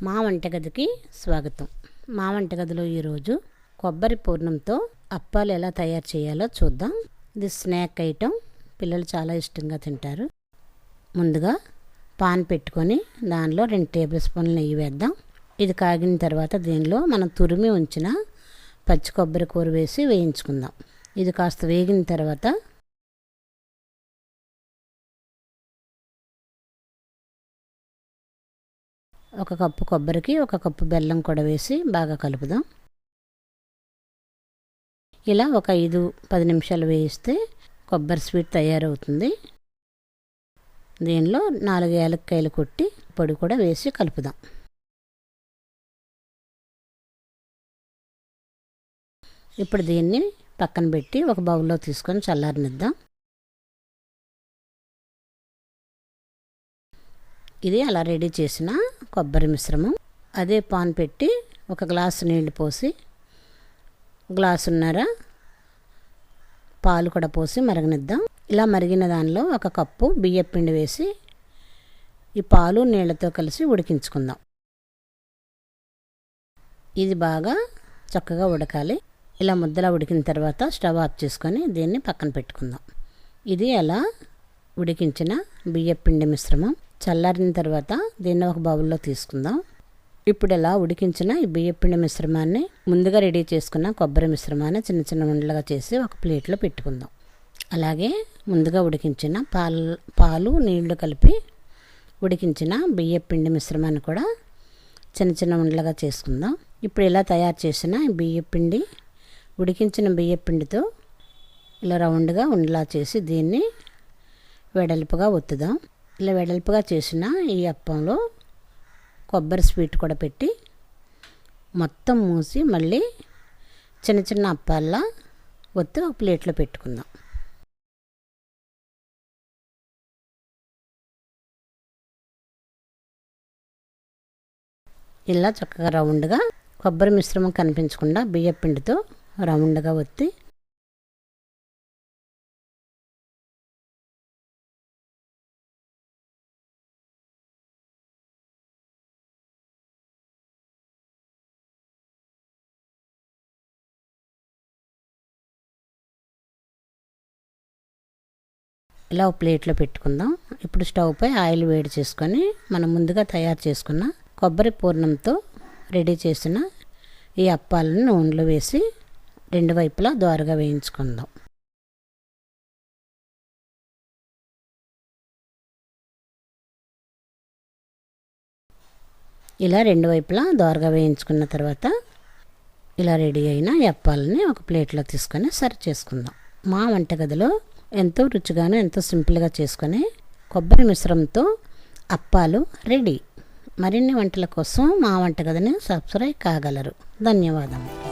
మా వంటగదికి స్వాగతం. మా వంటగదిలో ఈరోజు కొబ్బరి పూర్ణంతో అప్పాలు ఎలా తయారు చేయాలో చూద్దాం. ఇది స్నాక్ ఐటెం, పిల్లలు చాలా ఇష్టంగా తింటారు. ముందుగా పాన్ పెట్టుకొని దానిలో 2 టేబుల్ స్పూన్లు నెయ్యి వేద్దాం. ఇది కాగిన తర్వాత దీనిలో మనం తురిమి ఉంచిన పచ్చి కొబ్బరి కూర వేసి వేయించుకుందాం. ఇది కాస్త వేగిన తర్వాత ఒక కప్పు కొబ్బరికి 1 కప్పు బెల్లం కూడా వేసి బాగా కలుపుదాం. ఇలా ఒక 5-10 నిమిషాలు వేయిస్తే కొబ్బరి స్వీట్ తయారవుతుంది. దీనిలో 4 యాలక్కాయలు కొట్టి పొడి కూడా వేసి కలుపుదాం. ఇప్పుడు దీన్ని పక్కన పెట్టి ఒక బౌల్లో తీసుకొని చల్లారనిద్దాం. ఇది అలా రెడీ చేసిన కొబ్బరి మిశ్రమం. అదే పాన్ పెట్టి 1 గ్లాసు నీళ్లు పోసి గ్లాసున్నర పాలు కూడా పోసి మరగనిద్దాం. ఇలా మరిగిన దానిలో 1 కప్పు బియ్యం పిండి వేసి ఈ పాలు నీళ్లతో కలిసి ఉడికించుకుందాం. ఇది బాగా చక్కగా ఉడకాలి. ఇలా ముద్దలా ఉడికిన తర్వాత స్టవ్ ఆఫ్ చేసుకొని దీన్ని పక్కన పెట్టుకుందాం. ఇది అలా ఉడికించిన బియ్యం పిండి మిశ్రమం చల్లారిన తర్వాత దీన్ని ఒక బౌల్లో తీసుకుందాం. ఇప్పుడు ఇలా ఉడికించిన ఈ బియ్యం పిండి మిశ్రమాన్ని ముందుగా రెడీ చేసుకున్న కొబ్బరి మిశ్రమాన్ని చిన్న చిన్న ఉండలుగా చేసి ఒక ప్లేట్లో పెట్టుకుందాం. అలాగే ముందుగా ఉడికించిన పాలు నీళ్లు కలిపి ఉడికించిన బియ్యం పిండి మిశ్రమాన్ని కూడా చిన్న చిన్న ఉండలుగా చేసుకుందాం. ఇప్పుడు ఇలా తయారు చేసిన బియ్యం పిండి ఉడికించిన బియ్యం పిండితో ఇలా రౌండ్గా ఉండలా చేసి దీన్ని వెడల్పుగా ఒత్తుదాం. ఇలా వెడల్పుగా చేసిన ఈ అప్పంలో కొబ్బరి స్వీట్ కూడా పెట్టి మొత్తం మూసి మళ్ళీ చిన్న చిన్న అప్పాల్లా ఒత్తి ఒక ప్లేట్లో పెట్టుకుందాం. ఇలా చక్కగా రౌండ్గా కొబ్బరి మిశ్రమం కనిపించకుండా బియ్యం పిండితో రౌండ్గా ఒత్తి ఇలా ఒక ప్లేట్లో పెట్టుకుందాం. ఇప్పుడు స్టవ్ పై ఆయిల్ వేడి చేసుకొని మనం ముందుగా తయారు చేసుకున్న కొబ్బరి పూర్ణంతో రెడీ చేసిన ఈ అప్పాలను నూనెలో వేసి 2 వైపులా దోరగా వేయించుకుందాం. ఇలా 2 వైపులా దోరగా వేయించుకున్న తర్వాత ఇలా రెడీ అయిన ఈ అప్పాలని ఒక ప్లేట్లో తీసుకొని సర్వ్ చేసుకుందాం. మా వంటగదిలో ఎంతో రుచిగాను ఎంతో సింపుల్గా చేసుకొని కొబ్బరి మిశ్రమంతో అప్పాలు రెడీ. మరిన్ని వంటల కోసం మా వంటగదిని సబ్స్క్రైబ్ కాగలరు. ధన్యవాదములు.